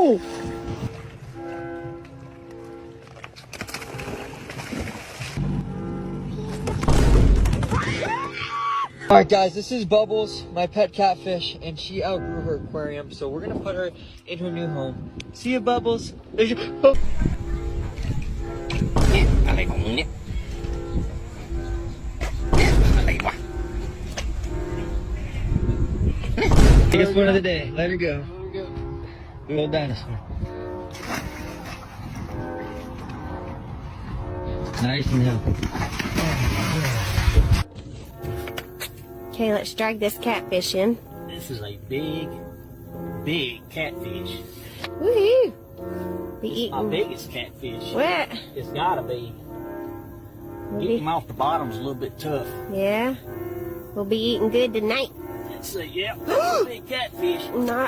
Oh! Alright guys, this is Bubbles, my pet catfish, and she outgrew her aquarium, so we're gonna put her in her new home. See you, Bubbles. There's your... Oh. Biggest one of the day. Let her go. Good old dinosaur. Nice and healthy. Okay, let's drag this catfish in. This is a big, big catfish. Woohoo! Be eating. My biggest catfish. What? It's gotta be. Getting him off the bottom's a little bit tough. Yeah. We'll be eating good tonight. Let's see, yep, big catfish. Not